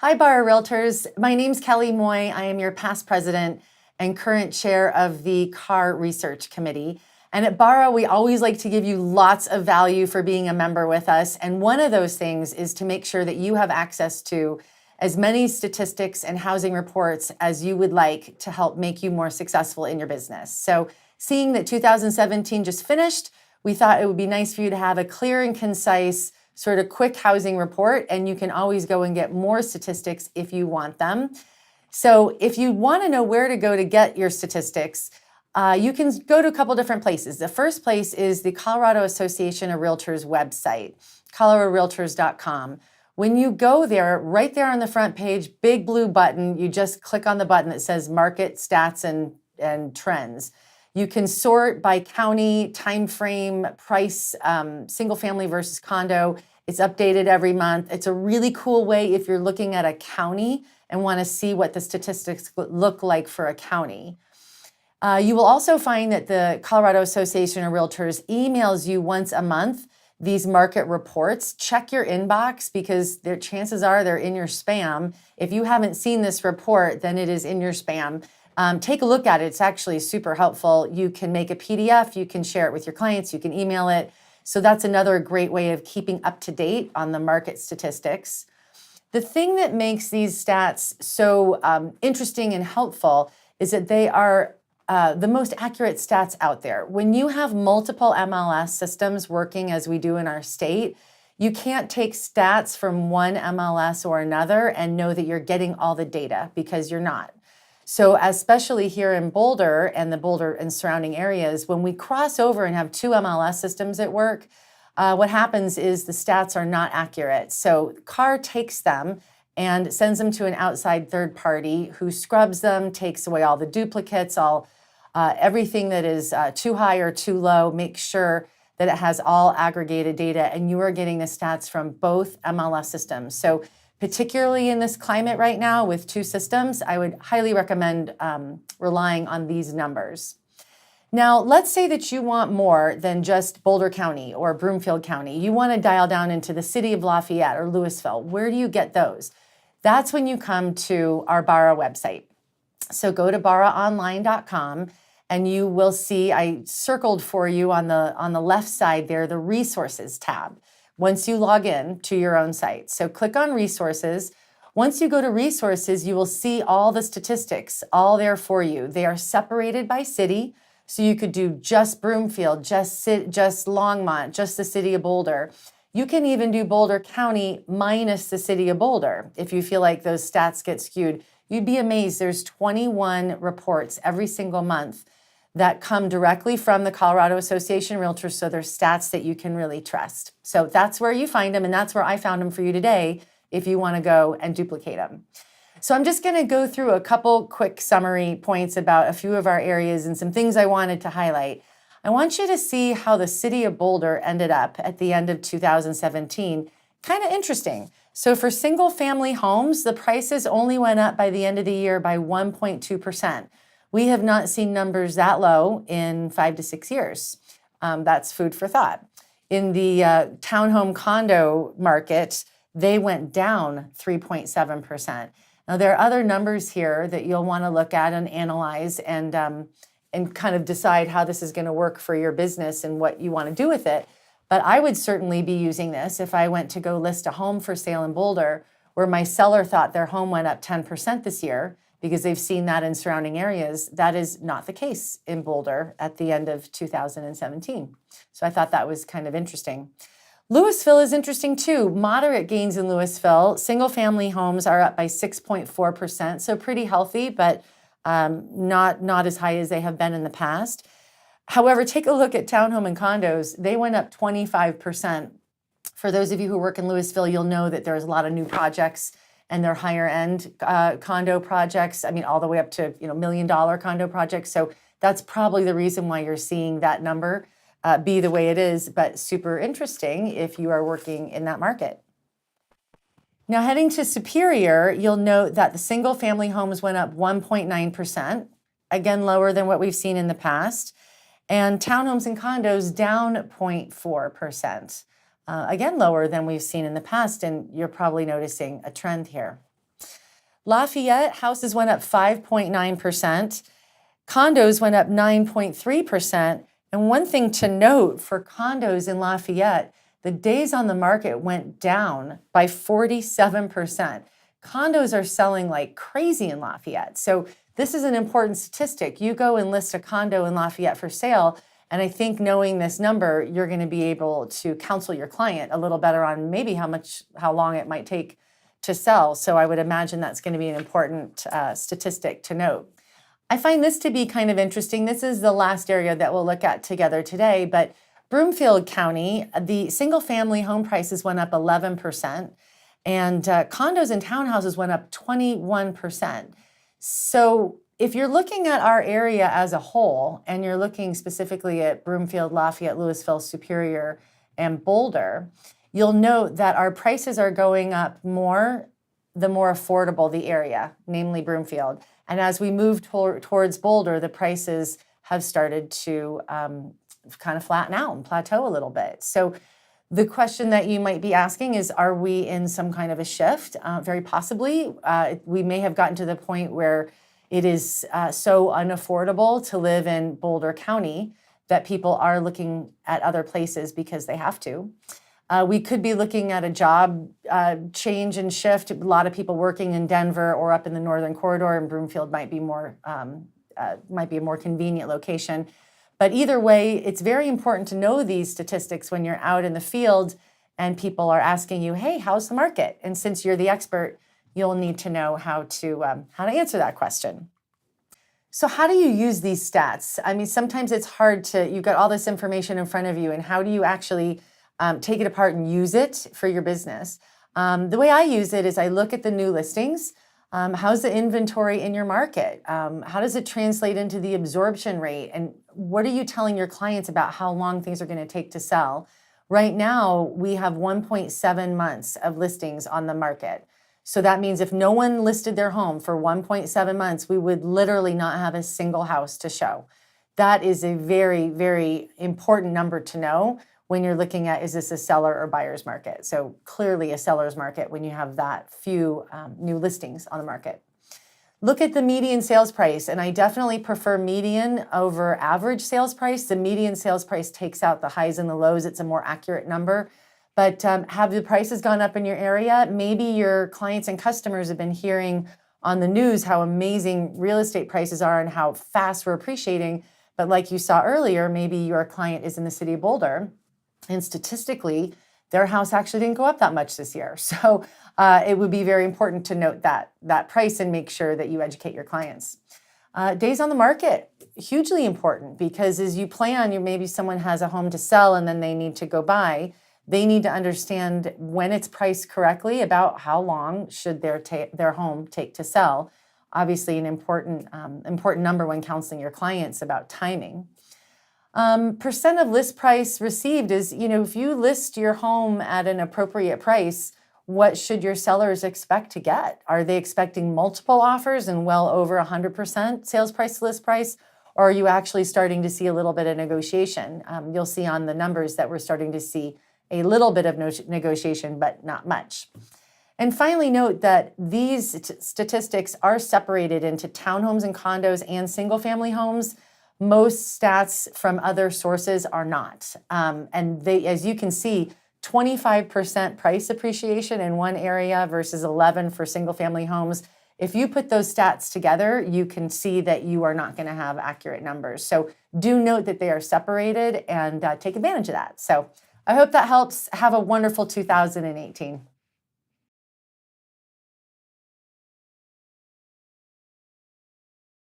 Hi, BARA Realtors. My name's Kelly Moye. I am your past president and current chair of the CAR Research Committee. And at BARA, we always like to give you lots of value for being a member with us. And one of those things is to make sure that you have access to as many statistics and housing reports as you would like to help make you more successful in your business. So seeing that 2017 just finished, we thought it would be nice for you to have a clear and concise sort of quick housing report, and you can always go and get more statistics if you want them. So if you want to know where to go to get your statistics, you can go to a couple different places. The first place is the Colorado Association of Realtors website, coloradorealtors.com. When you go there, right there on the front page, big blue button, you just click on the button that says Market Stats and Trends. You can sort by county, time frame, price, single family versus condo. It's updated every month. It's a really cool way if you're looking at a county and want to see what the statistics look like for a county. You will also find that the Colorado Association of Realtors emails you once a month these market reports. Check your inbox because their chances are they're in your spam. If you haven't seen this report, then it is in your spam. Take a look at it. It's actually super helpful. You can make a PDF, you can share it with your clients, you can email it. So that's another great way of keeping up to date on the market statistics. The thing that makes these stats so interesting and helpful is that they are the most accurate stats out there. When you have multiple MLS systems working as we do in our state, you can't take stats from one MLS or another and know that you're getting all the data because you're not. So especially here in Boulder and the Boulder and surrounding areas, when we cross over and have two MLS systems at work, what happens is the stats are not accurate. So CAR takes them and sends them to an outside third party who scrubs them, takes away all the duplicates, everything that is too high or too low, makes sure that it has all aggregated data, and you are getting the stats from both MLS systems. So particularly in this climate right now with two systems, I would highly recommend relying on these numbers. Now, let's say that you want more than just Boulder County or Broomfield County. You want to dial down into the city of Lafayette or Louisville. Where do you get those? That's when you come to our BARA website. So go to baraonline.com and you will see, I circled for you on the left side there, the resources tab. Once you log in to your own site. So click on resources. Once you go to resources, you will see all the statistics all there for you. They are separated by city. So you could do just Broomfield, just Longmont, just the city of Boulder. You can even do Boulder County minus the city of Boulder if you feel like those stats get skewed. You'd be amazed. There's 21 reports every single month that come directly from the Colorado Association of Realtors, so they're stats that you can really trust. So that's where you find them, and that's where I found them for you today if you want to go and duplicate them. So I'm just going to go through a couple quick summary points about a few of our areas and some things I wanted to highlight. I want you to see how the city of Boulder ended up at the end of 2017. Kind of interesting. So for single family homes, the prices only went up by the end of the year by 1.2%. We have not seen numbers that low in 5 to 6 years. That's food for thought. In the townhome condo market, they went down 3.7%. Now, there are other numbers here that you'll want to look at and analyze and kind of decide how this is going to work for your business and what you want to do with it. But I would certainly be using this if I went to go list a home for sale in Boulder where my seller thought their home went up 10% this year, because they've seen that in surrounding areas. That is not the case in Boulder at the end of 2017. So I thought that was kind of interesting. Louisville is interesting too. Moderate gains in Louisville. Single family homes are up by 6.4%, so pretty healthy, but not as high as they have been in the past. However, take a look at townhome and condos. They went up 25%. For those of you who work in Louisville, you'll know that there's a lot of new projects and their higher end condo projects, I mean, all the way up to $1 million condo projects. So that's probably the reason why you're seeing that number be the way it is, but super interesting if you are working in that market. Now heading to Superior, you'll note that the single family homes went up 1.9%, again lower than what we've seen in the past, and townhomes and condos down 0.4%. Again, lower than we've seen in the past, and you're probably noticing a trend here. Lafayette, houses went up 5.9%. Condos went up 9.3%. And one thing to note for condos in Lafayette, the days on the market went down by 47%. Condos are selling like crazy in Lafayette. So this is an important statistic. You go and list a condo in Lafayette for sale, and I think knowing this number, you're going to be able to counsel your client a little better on maybe how long it might take to sell. So I would imagine that's going to be an important statistic to note. I find this to be kind of interesting. This is the last area that we'll look at together today, but Broomfield County, the single-family home prices went up 11%, and condos and townhouses went up 21%. So if you're looking at our area as a whole, and you're looking specifically at Broomfield, Lafayette, Louisville, Superior, and Boulder, you'll note that our prices are going up more the more affordable the area, namely Broomfield. And as we move towards Boulder, the prices have started to kind of flatten out and plateau a little bit. So the question that you might be asking is, are we in some kind of a shift? Very possibly. We may have gotten to the point where it is so unaffordable to live in Boulder County that people are looking at other places because they have to. We could be looking at a job change and shift. A lot of people working in Denver or up in the Northern Corridor, and Broomfield might be a more convenient location. But either way, it's very important to know these statistics when you're out in the field and people are asking you, hey, how's the market? And since you're the expert, you'll need to know how to answer that question. So how do you use these stats? I mean, sometimes it's hard you've got all this information in front of you, and how do you actually take it apart and use it for your business? The way I use it is I look at the new listings. How's the inventory in your market? How does it translate into the absorption rate? And what are you telling your clients about how long things are going to take to sell? Right now, we have 1.7 months of listings on the market. So that means if no one listed their home for 1.7 months, we would literally not have a single house to show. That is a very, very important number to know when you're looking at, is this a seller or buyer's market? So clearly a seller's market when you have that few new listings on the market. Look at the median sales price, and I definitely prefer median over average sales price. The median sales price takes out the highs and the lows. It's a more accurate number. But have the prices gone up in your area? Maybe your clients and customers have been hearing on the news how amazing real estate prices are and how fast we're appreciating. But like you saw earlier, maybe your client is in the city of Boulder, and statistically, their house actually didn't go up that much this year. So it would be very important to note that price and make sure that you educate your clients. Days on the market, hugely important, because as you plan, maybe someone has a home to sell and then they need to go buy. They need to understand when it's priced correctly about how long should their home take to sell. Obviously, an important number when counseling your clients about timing. Percent of list price received is, if you list your home at an appropriate price, what should your sellers expect to get? Are they expecting multiple offers and well over 100% sales price to list price? Or are you actually starting to see a little bit of negotiation? You'll see on the numbers that we're starting to see a little bit of negotiation, but not much. And finally, note that these statistics are separated into townhomes and condos and single-family homes. Most stats from other sources are not. And they, as you can see, 25% price appreciation in one area versus 11 for single-family homes. If you put those stats together, you can see that you are not going to have accurate numbers. So do note that they are separated and take advantage of that. So I hope that helps. Have a wonderful 2018.